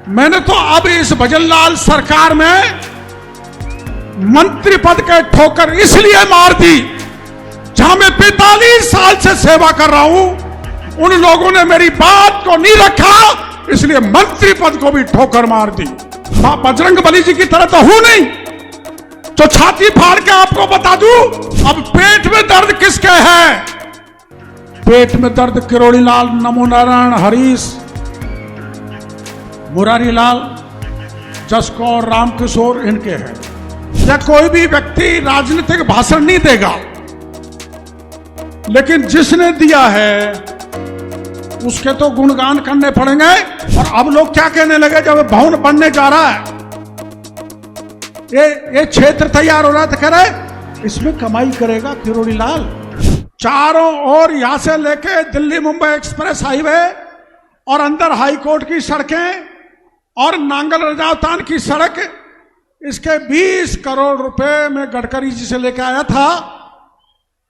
मैंने तो अब इस भजनलाल सरकार में मंत्री पद के ठोकर इसलिए मार दी, जहां मैं 45 साल से सेवा कर रहा हूं, उन लोगों ने मेरी बात को नहीं रखा, इसलिए मंत्री पद को भी ठोकर मार दी। मां बजरंग बली जी की तरह तो हूं नहीं जो छाती फाड़ के आपको बता दूं। अब पेट में दर्द किसके है? पेट में दर्द किरोड़ी लाल, नमो नारायण, हरीश, मुरारी लाल, जसकौर, रामकिशोर, इनके हैं। या कोई भी व्यक्ति राजनीतिक भाषण नहीं देगा, लेकिन जिसने दिया है उसके तो गुणगान करने पड़ेंगे। और अब लोग क्या कहने लगे जब भवन बनने जा रहा है, ये क्षेत्र तैयार हो रहा था, कह रहे इसमें कमाई करेगा किरोड़ी लाल। चारों ओर यहां से लेके दिल्ली मुंबई एक्सप्रेस हाईवे और अंदर हाई कोर्ट की सड़कें और नांगल रजावतान की सड़क, इसके 20 करोड़ रुपए मैं गडकरी जी से लेके आया था,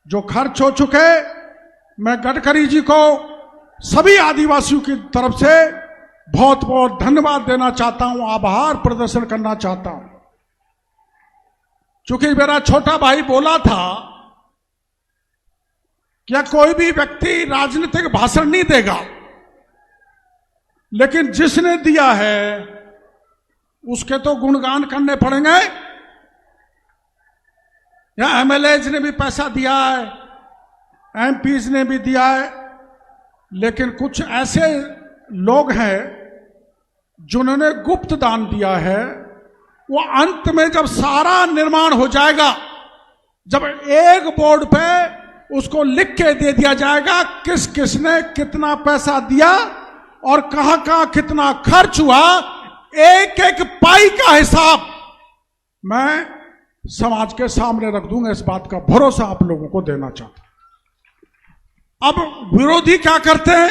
जो खर्च हो चुके। मैं गडकरी जी को सभी आदिवासियों की तरफ से बहुत बहुत धन्यवाद देना चाहता हूं, आभार प्रदर्शन करना चाहता हूं। क्योंकि मेरा छोटा भाई बोला था क्या कोई भी व्यक्ति राजनीतिक भाषण नहीं देगा, लेकिन जिसने दिया है उसके तो गुणगान करने पड़ेंगे। या एमएलएज ने भी पैसा दिया है, एमपीज ने भी दिया है, लेकिन कुछ ऐसे लोग हैं जिन्होंने गुप्त दान दिया है। वो अंत में जब सारा निर्माण हो जाएगा, जब एक बोर्ड पे उसको लिख के दे दिया जाएगा किस किसने कितना पैसा दिया और कहां कहां कितना खर्च हुआ, एक एक पाई का हिसाब मैं समाज के सामने रख दूंगा। इस बात का भरोसा आप लोगों को देना चाहता हूं। अब विरोधी क्या करते हैं,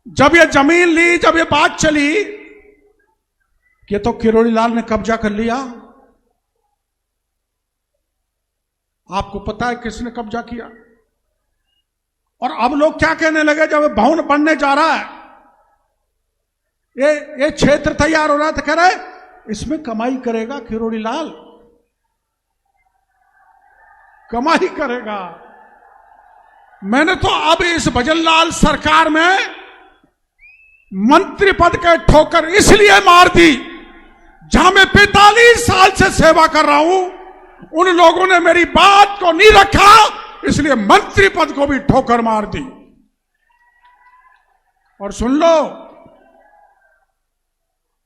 जब ये जमीन ली, जब ये बात चली कि तो किरोड़ी लाल ने कब्जा कर लिया। आपको पता है किसने कब्जा किया? और अब लोग क्या कहने लगे जब भवन बनने जा रहा है, ये क्षेत्र तैयार हो रहा था, कह रहे इसमें कमाई करेगा किरोड़ी लाल, कमाई करेगा। मैंने तो अब इस भजनलाल सरकार में मंत्री पद के ठोकर इसलिए मार दी, जहां मैं 45 साल से सेवा कर रहा हूं, उन लोगों ने मेरी बात को नहीं रखा, इसलिए मंत्री पद को भी ठोकर मार दी। और सुन लो,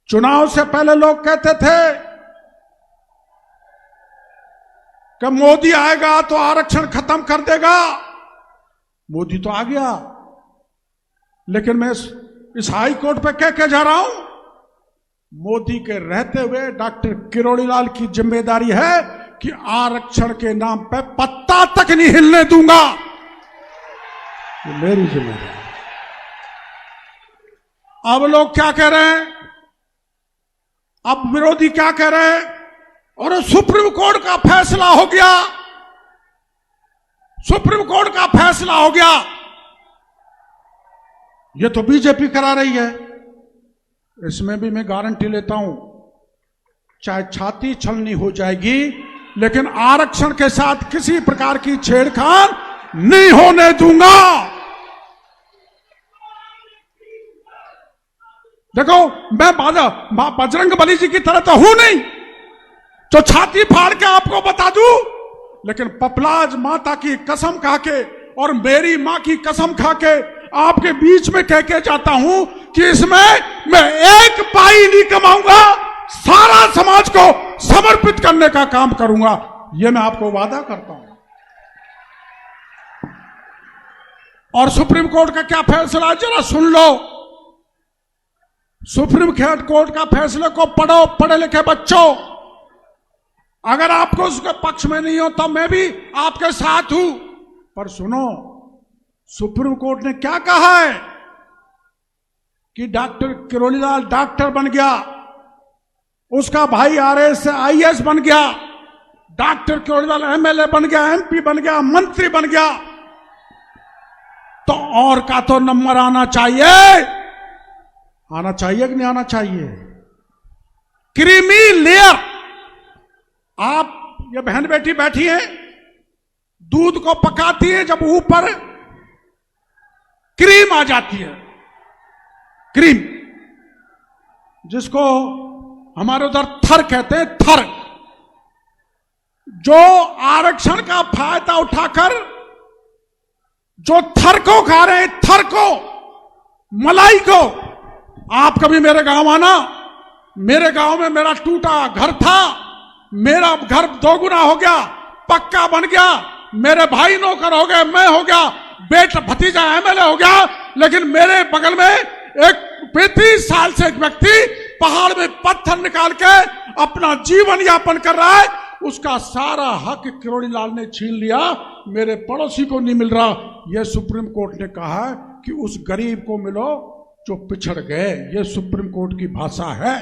चुनाव से पहले लोग कहते थे कि मोदी आएगा तो आरक्षण खत्म कर देगा। मोदी तो आ गया, लेकिन मैं इस हाई कोर्ट पे कह के जा रहा हूं, मोदी के रहते हुए डॉक्टर किरोड़ी लाल की जिम्मेदारी है कि आरक्षण के नाम पे पत्ता तक नहीं हिलने दूंगा। ये मेरी जिम्मेदारी। अब लोग क्या कह रहे हैं, अब विरोधी क्या कह रहे हैं, और सुप्रीम कोर्ट का फैसला हो गया, सुप्रीम कोर्ट का फैसला हो गया। ये तो बीजेपी करा रही है। इसमें भी मैं गारंटी लेता हूं, चाहे छाती छलनी हो जाएगी, लेकिन आरक्षण के साथ किसी प्रकार की छेड़खानी नहीं होने दूंगा। देखो, मैं बजरंग बली जी की तरह तो हूं नहीं जो छाती फाड़ के आपको बता दूं, लेकिन पपलाज माता की कसम खा के और मेरी मां की कसम खा के आपके बीच में कह के जाता हूं कि इसमें मैं एक पाई नहीं कमाऊंगा, सारा समाज को समर्पित करने का काम करूंगा। यह मैं आपको वादा करता हूं। और सुप्रीम कोर्ट का क्या फैसला, जरा सुन लो। सुप्रीम कोर्ट का फैसले को पढ़ो, पढ़े लिखे बच्चों। अगर आपको उसके पक्ष में नहीं हो तो मैं भी आपके साथ हूं, पर सुनो, सुप्रीम कोर्ट ने क्या कहा है कि डॉक्टर किरोड़ी लाल डॉक्टर बन गया, उसका भाई आरएस से आईएएस बन गया, डॉक्टर किरोड़ी लाल एमएलए बन गया, एमपी बन गया, मंत्री बन गया, तो और का तो नंबर आना चाहिए। आना चाहिए कि नहीं आना चाहिए? Creamy layer. आप ये बहन बेटी बैठी है, दूध को पकाती है, जब ऊपर क्रीम आ जाती है, क्रीम, जिसको हमारे उधर थर कहते हैं, थर, जो आरक्षण का फायदा उठाकर जो थर को खा रहे हैं, थर को, मलाई को। आप कभी मेरे गांव आना, मेरे गांव में मेरा टूटा घर था, मेरा घर दोगुना हो गया, पक्का बन गया, मेरे भाई नौकर हो गए, मैं हो गया, बेटा भतीजा एमएलए हो गया, लेकिन मेरे बगल में एक 35 साल से एक व्यक्ति पहाड़ में पत्थर निकाल के अपना जीवन यापन कर रहा है, उसका सारा हक किरोड़ी लाल ने छीन लिया, मेरे पड़ोसी को नहीं मिल रहा। यह सुप्रीम कोर्ट ने कहा है कि उस गरीब को मिलो जो पिछड़ गए। यह सुप्रीम कोर्ट की भाषा है।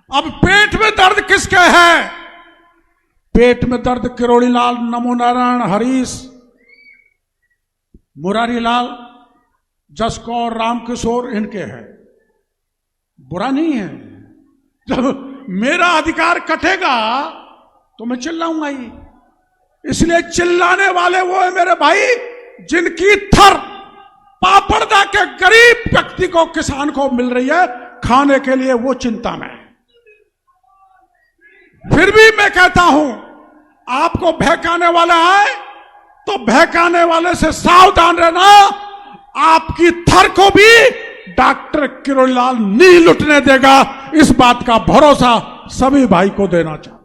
अब पेट में दर्द किसके है? पेट में दर्द किरोड़ी लाल, नमो नारायण, हरीश, मुरारी लाल, जसकौर, रामकिशोर, इनके है। बुरा नहीं है। जब मेरा अधिकार कटेगा तो मैं चिल्लाऊंगा ही। इसलिए चिल्लाने वाले वो है मेरे भाई जिनकी थर पापड़दा के गरीब व्यक्ति को, किसान को मिल रही है खाने के लिए, वो चिंता में है। फिर भी मैं कहता हूं, आपको बहकाने वाला है तो बहकाने वाले से सावधान रहना। आपकी थर को भी डॉक्टर किरोड़ी लाल नहीं लुटने देगा, इस बात का भरोसा सभी भाई को देना चाहिए।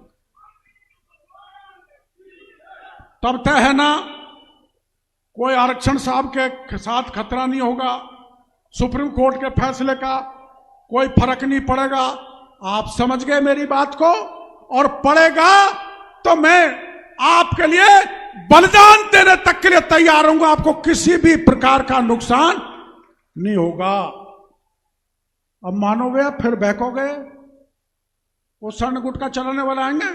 तब तय है ना, कोई आरक्षण साहब के साथ खतरा नहीं होगा, सुप्रीम कोर्ट के फैसले का कोई फर्क नहीं पड़ेगा। आप समझ गए मेरी बात को? और पड़ेगा तो मैं आपके लिए बलिदान देने तक के लिए तैयार हूंगा। आपको किसी भी प्रकार का नुकसान नहीं होगा। अब मानोगे, फिर बहकोगे, वो स्वर्ण गुटका चलाने वाला आएंगे,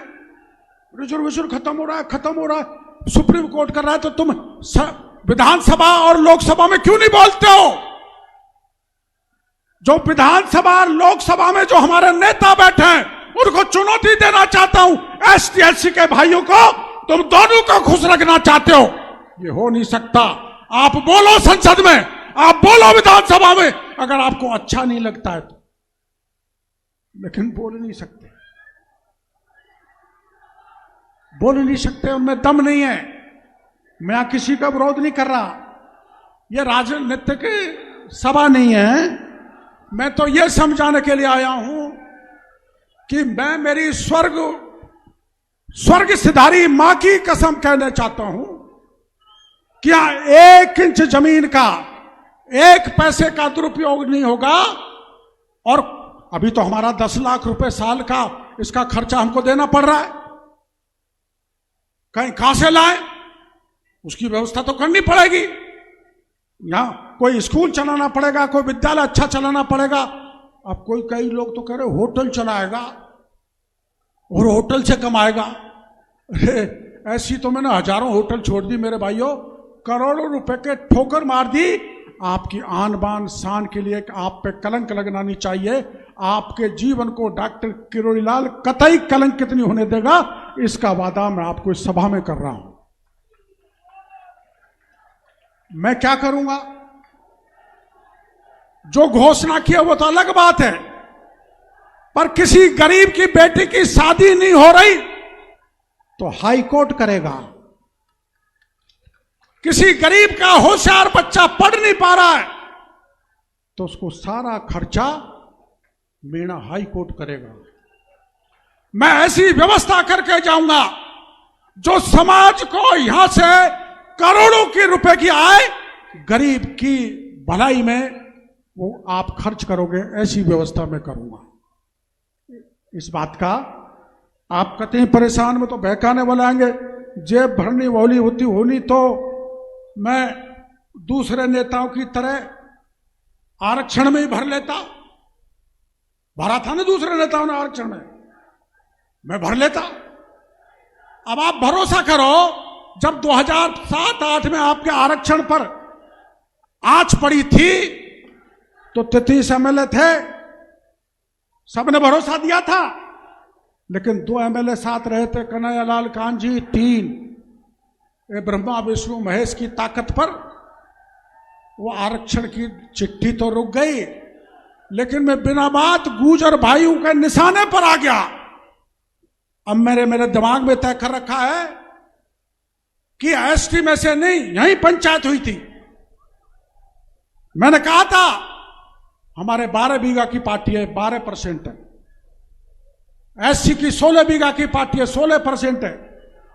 रिजर्वेशन खत्म हो रहा है, खत्म हो रहा है, सुप्रीम कोर्ट कर रहा है, तो तुम विधानसभा और लोकसभा में क्यों नहीं बोलते हो? जो विधानसभा और लोकसभा में जो हमारे नेता बैठे हैं, उनको चुनौती देना चाहता हूं। एसटी एससी के भाइयों को तुम दोनों को खुश रखना चाहते हो, ये हो नहीं सकता। आप बोलो संसद में, आप बोलो विधानसभा में, अगर आपको अच्छा नहीं लगता है तो, लेकिन बोल नहीं सकते, बोल नहीं सकते, उनमें दम नहीं है। मैं किसी का विरोध नहीं कर रहा, यह राजनीतिक सभा नहीं है। मैं तो यह समझाने के लिए आया हूं कि मैं मेरी स्वर्ग सिधारी मां की कसम कहना चाहता हूं कि 1 इंच जमीन का 1 पैसे का दुरुपयोग नहीं होगा। और अभी तो हमारा 10 लाख रुपए साल का इसका खर्चा हमको देना पड़ रहा है, कहां से लाए, उसकी व्यवस्था तो करनी पड़ेगी। यहां कोई स्कूल चलाना पड़ेगा, कोई विद्यालय अच्छा चलाना पड़ेगा। अब कई लोग तो कह रहे होटल चलाएगा और होटल से कमाएगा। अरे ऐसी तो मैंने हजारों होटल छोड़ दी मेरे भाइयों, करोड़ों रुपए के ठोकर मार दी। आपकी आन बान शान के लिए आप पे कलंक लगना नहीं चाहिए। आपके जीवन को डॉक्टर किरोड़ी लाल कतई कलंकित नहीं होने देगा, इसका वादा मैं आपको इस सभा में कर रहा हूं। मैं क्या करूंगा, जो घोषणा किया वो तो अलग बात है, पर किसी गरीब की बेटी की शादी नहीं हो रही तो हाई कोर्ट करेगा। किसी गरीब का होशियार बच्चा पढ़ नहीं पा रहा है तो उसको सारा खर्चा मेरा हाई कोर्ट करेगा। मैं ऐसी व्यवस्था करके जाऊंगा जो समाज को यहां से करोड़ों के रुपए की आय गरीब की भलाई में वो आप खर्च करोगे, ऐसी व्यवस्था मैं करूंगा। इस बात का आप कहते हैं परेशान में तो बहकाने वाले आएंगे, जेब भरनी वाली होनी तो मैं दूसरे नेताओं की तरह आरक्षण में ही भर लेता। भरा था ना दूसरे नेताओं ने आरक्षण में, मैं भर लेता। अब आप भरोसा करो, जब 2007-8 में आपके आरक्षण पर आंच पड़ी थी तो 33 एमएलए थे, सबने भरोसा दिया था, लेकिन 2 एमएलए साथ रहे थे, कन्हैयालाल कांजी 3, ये ब्रह्मा विष्णु महेश की ताकत पर वो आरक्षण की चिट्ठी तो रुक गई, लेकिन मैं बिना बात गुर्जर भाइयों के निशाने पर आ गया। अब मेरे दिमाग में तय कर रखा है कि एसटी में से नहीं, यहीं पंचायत हुई थी। मैंने कहा था हमारे 12 बीघा की पार्टी है, 12% है, एससी की 16 बीघा की पार्टी है, 16% है,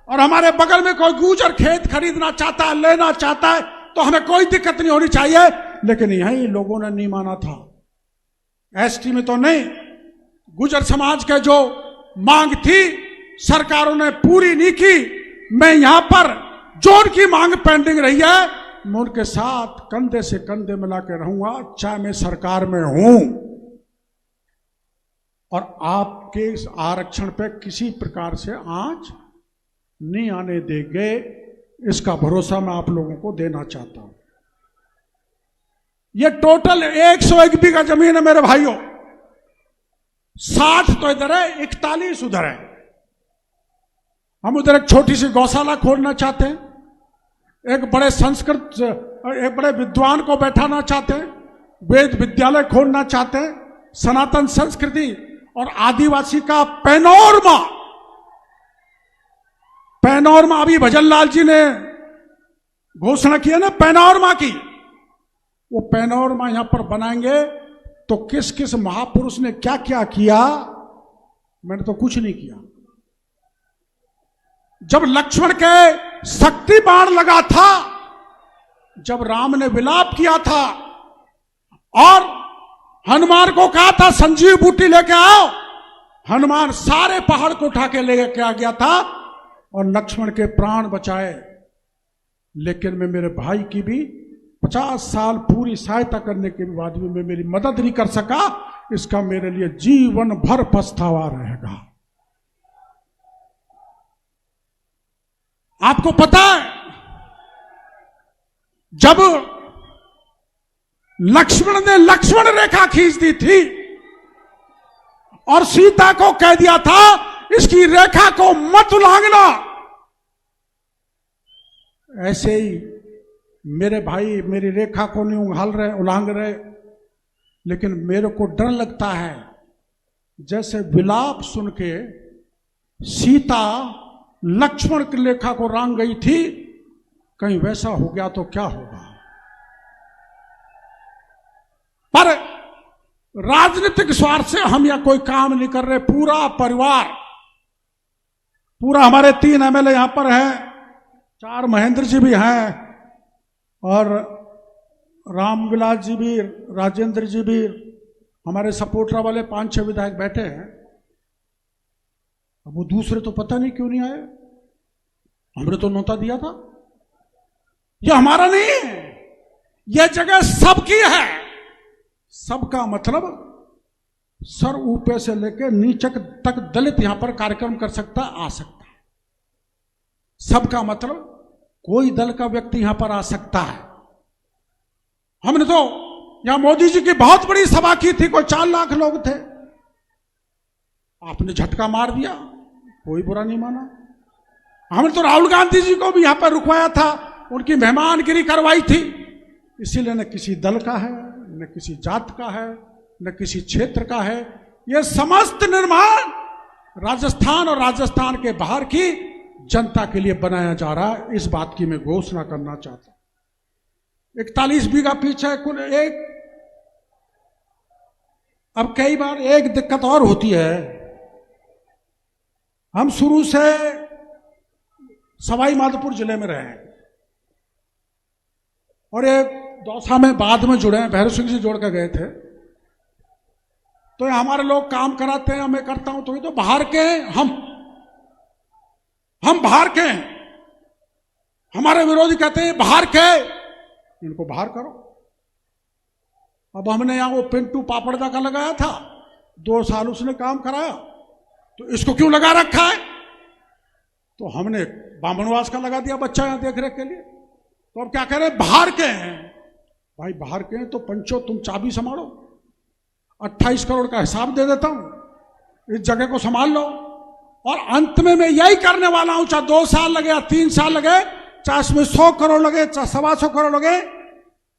और हमारे बगल में कोई गुर्जर खेत खरीदना चाहता है, लेना चाहता है, तो हमें कोई दिक्कत नहीं होनी चाहिए। लेकिन यही लोगों ने नहीं माना था, एसटी में तो नहीं। गुर्जर समाज के जो मांग थी सरकारों ने पूरी नहीं की। मैं यहां पर जो उनकी मांग पेंडिंग रही है, मैं उनके साथ कंधे से कंधे मिला के रहूंगा, चाहे मैं सरकार में हूं, और आपके इस आरक्षण पे किसी प्रकार से आंच नहीं आने देंगे, इसका भरोसा मैं आप लोगों को देना चाहता हूं। ये टोटल 101 बीघा जमीन है मेरे भाइयों, 60 तो इधर है, 41 उधर है। हम उधर एक छोटी सी गौशाला खोलना चाहते हैं, एक बड़े एक बड़े विद्वान को बैठाना चाहते हैं, वेद विद्यालय खोलना चाहते हैं, सनातन संस्कृति और आदिवासी का पैनोरमा अभी भजन लाल जी ने घोषणा की है ना पैनोरमा की, वो पैनोरमा यहां पर बनाएंगे। तो किस किस महापुरुष ने क्या क्या किया, मैंने तो कुछ नहीं किया। जब लक्ष्मण के शक्ति बाण लगा था, जब राम ने विलाप किया था और हनुमान को कहा था संजीव बूटी लेके आओ, हनुमान सारे पहाड़ को उठा के लेके आ गया था और लक्ष्मण के प्राण बचाए। लेकिन मैं मेरे भाई की भी 50 साल पूरी सहायता करने के बाद भी मैं मेरी मदद नहीं कर सका, इसका मेरे लिए जीवन भर पछतावा रहेगा। आपको पता है जब लक्ष्मण ने लक्ष्मण रेखा खींच दी थी और सीता को कह दिया था इसकी रेखा को मत उल्लंघना, ऐसे ही मेरे भाई मेरी रेखा को नहीं उल्लंघ रहे, लेकिन मेरे को डर लगता है जैसे विलाप सुन के सीता लक्ष्मण की रेखा को रांग गई थी, कहीं वैसा हो गया तो क्या होगा। पर राजनीतिक स्वार्थ से हम या कोई काम नहीं कर रहे, पूरा परिवार, पूरा हमारे 3 एमएलए यहां पर हैं, 4 महेंद्र जी भी हैं और रामविलास जी भी, राजेंद्र जी भी, हमारे सपोर्टर वाले 5-6 विधायक बैठे हैं। अब वो दूसरे तो पता नहीं क्यों नहीं आए, हमने तो न्योता दिया था। ये हमारा नहीं है, यह जगह सबकी है। सबका मतलब सर ऊपर से लेकर नीचे तक दलित यहां पर कार्यक्रम कर सकता, आ सकता है। सबका मतलब कोई दल का व्यक्ति यहां पर आ सकता है। हमने तो यहां मोदी जी की बहुत बड़ी सभा की थी, कोई 4 लाख लोग थे, आपने झटका मार दिया, कोई बुरा नहीं माना। हमने तो राहुल गांधी जी को भी यहां पर रुकवाया था, उनकी मेहमानगिरी करवाई थी। इसीलिए न किसी दल का है, न किसी जात का है, न किसी क्षेत्र का है। यह समस्त निर्माण राजस्थान और राजस्थान के बाहर की जनता के लिए बनाया जा रहा है, इस बात की मैं घोषणा करना चाहता हूं। 41 बीघा पीछे कुल एक, अब कई बार एक दिक्कत और होती है, हम शुरू से सवाई माधोपुर जिले में रहे हैं और एक दौसा में बाद में जुड़े हैं, भैरव सिंह जी जोड़ कर गए थे। तो हमारे लोग काम कराते हैं, मैं करता हूं, तो ये तो बाहर के हैं, हम बाहर के हैं। हमारे विरोधी कहते हैं बाहर के, इनको बाहर करो। अब हमने यहां वो पिंटू पापड़दा का लगाया था, 2 साल उसने काम कराया, तो इसको क्यों लगा रखा है? तो हमने बामनवास का लगा दिया बच्चा यहां देख रेख के लिए। तो अब क्या कह रहे हैं, बाहर के हैं, भाई बाहर के हैं तो पंचो तुम चाबी संभालो, 28 करोड़ का हिसाब दे देता हूं, इस जगह को संभाल लो। और अंत में मैं यही करने वाला हूं, चाहे 2 साल लगे या 3 साल लगे, चाहे इसमें 100 करोड़ लगे, चाहे 125 करोड़ लगे,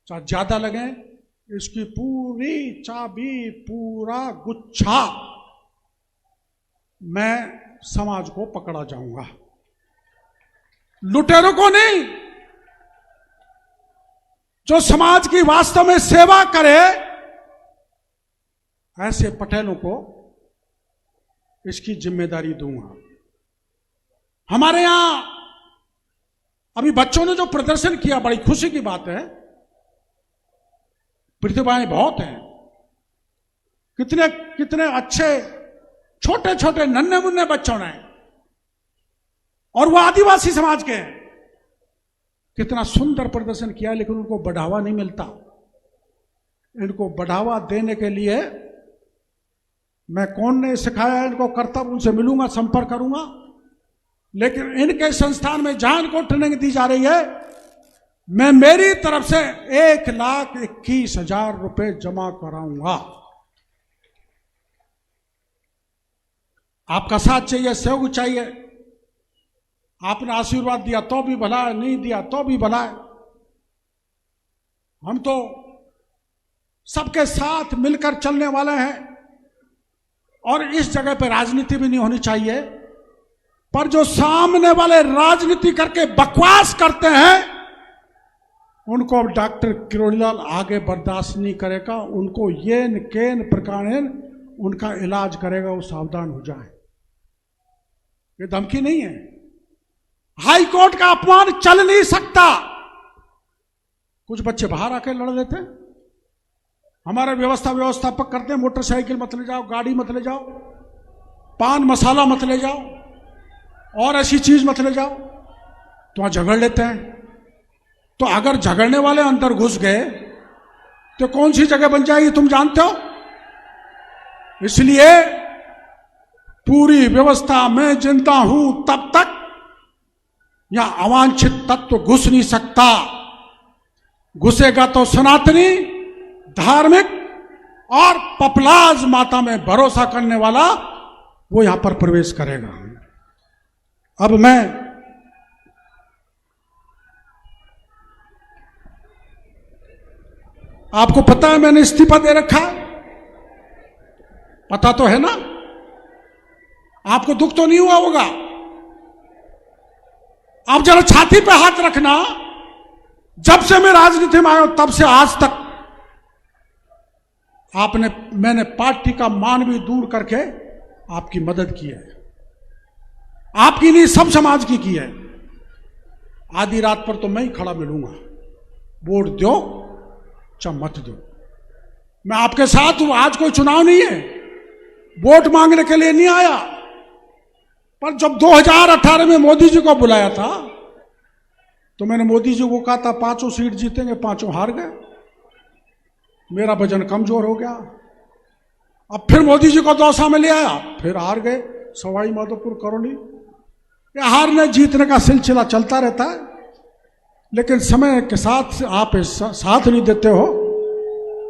चाहे ज्यादा लगे, इसकी पूरी चाबी, पूरा गुच्छा मैं समाज को पकड़ा जाऊंगा, लुटेरों को नहीं। जो समाज की वास्तव में सेवा करे, ऐसे पटेलों को इसकी जिम्मेदारी दूंगा। हमारे यहां अभी बच्चों ने जो प्रदर्शन किया, बड़ी खुशी की बात है, प्रतिभाएं बहुत हैं, कितने कितने अच्छे छोटे छोटे नन्हे मुन्ने बच्चों ने, और वो आदिवासी समाज के हैं, कितना सुंदर प्रदर्शन किया, लेकिन उनको बढ़ावा नहीं मिलता। इनको बढ़ावा देने के लिए मैं कौन ने सिखाया इनको कर्तव्य, उनसे मिलूंगा, संपर्क करूंगा, लेकिन इनके संस्थान में जहां इनको ट्रेनिंग दी जा रही है, मैं मेरी तरफ से 1,21,000 रुपए जमा कराऊंगा। आपका साथ चाहिए, सहयोग चाहिए। आपने आशीर्वाद दिया तो भी भला है, नहीं दिया तो भी भला है। हम तो सबके साथ मिलकर चलने वाले हैं, और इस जगह पर राजनीति भी नहीं होनी चाहिए। पर जो सामने वाले राजनीति करके बकवास करते हैं, उनको अब डॉक्टर किरोड़ीलाल आगे बर्दाश्त नहीं करेगा। उनको येन केन प्रकार उनका इलाज करेगा, वो सावधान हो जाए। ये धमकी नहीं है। हाई कोर्ट का अपमान चल नहीं सकता। कुछ बच्चे बाहर आके लड़ लेते हैं, हमारे व्यवस्थापक करते हैं, मोटरसाइकिल मत ले जाओ, गाड़ी मत ले जाओ, पान मसाला मत ले जाओ, और ऐसी चीज मत ले जाओ, तो वहां झगड़ लेते हैं। तो अगर झगड़ने वाले अंदर घुस गए तो कौन सी जगह बन जाएगी, तुम जानते हो। इसलिए पूरी व्यवस्था में जिंदा हूं तब तक यहां अवांछित तत्व घुस नहीं सकता। घुसेगा तो सनातनी, धार्मिक और पपलाज माता में भरोसा करने वाला वो यहां पर प्रवेश करेगा। अब मैं आपको पता है मैंने इस्तीफा दे रखा है, पता तो है ना। आपको दुख तो नहीं हुआ होगा। आप जरा छाती पे हाथ रखना, जब से मैं राजनीति में आया हूं तब से आज तक मैंने पार्टी का मान भी दूर करके आपकी मदद की है। आपकी नहीं, सब समाज की है। आधी रात पर तो मैं ही खड़ा मिलूंगा, वोट दो चाहे मत दो, मैं आपके साथ हूं। आज कोई चुनाव नहीं है, वोट मांगने के लिए नहीं आया। पर जब 2018 में मोदी जी को बुलाया था, तो मैंने मोदी जी को कहा था 5 सीट जीतेंगे, 5 हार गए, मेरा वजन कमजोर हो गया। अब फिर मोदी जी को दौसा में ले आया, फिर हार गए, सवाई माधोपुर, करौली। ये हारने जीतने का सिलसिला चलता रहता है, लेकिन समय के साथ आप साथ नहीं देते हो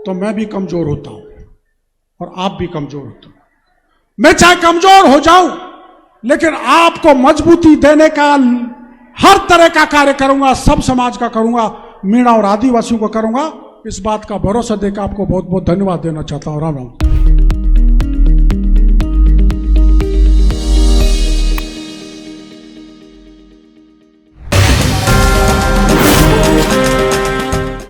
तो मैं भी कमजोर होता हूं और आप भी कमजोर होते हो। मैं चाहे कमजोर हो जाऊं, लेकिन आपको मजबूती देने का हर तरह का कार्य करूंगा, सब समाज का करूंगा, मीणा और आदिवासियों को करूंगा। इस बात का भरोसा देकर आपको बहुत बहुत धन्यवाद देना चाहता हूं। राम राम।